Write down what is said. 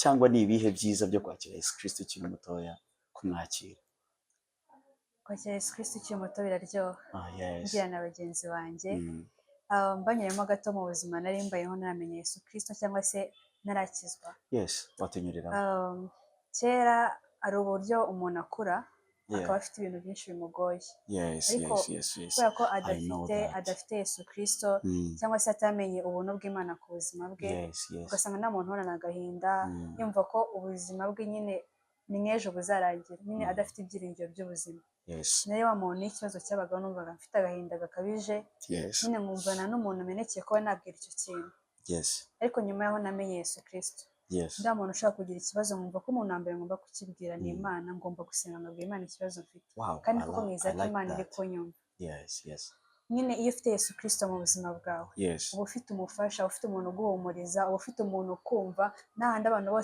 cyangwa ni ibihe byiza byo kwakira Yesu Kristo ukiri mutoya kumwakira? Kwakira Yesu Kristo ukiri muto biraryoha. Yes. Ngira na bagenzi banjye mbanyuramo gato mu buzima nari mbayeho ntaramenye Yesu Kristo cyangwa se narakizwa. Yes, watunyuriramo. Kera ari uburyo umuntu akura akaba afite ibintu byinshi bimugoye, ariko kubera ko adafite Yesu Kristo cyangwa se atamenye ubuntu bw'Imana ku buzima bwe, ugasanga nta muntu uhorana agahinda yumva ko ubuzima bwe nyine ni nk'ejo buzarangira, nyine adafite ibyiringiro by'ubuzima. Nari wa muntu n'ikibazo cyabagaho numvaga mfite agahinda gakabije, nyine nkumvana n'umuntu umenekeye kuba nabwira icyo kintu. Ariko nyuma yaho namenye Yesu Kristo, nda muntu ushaka kugira ikibazo nkumva ko umuntu wa mbere ngomba kukibwira ni Imana, ngomba gusenga nkabwira Imana ikibazo mfite, kandi kuko mwizera ko Imana iri kunyumva. Nyine iyo ufite Yesu Kristo mu buzima bwawe uba ufite umufasha, uba ufite umuntu uguhumuriza, uba ufite umuntu ukumva, n'ahandi abantu bose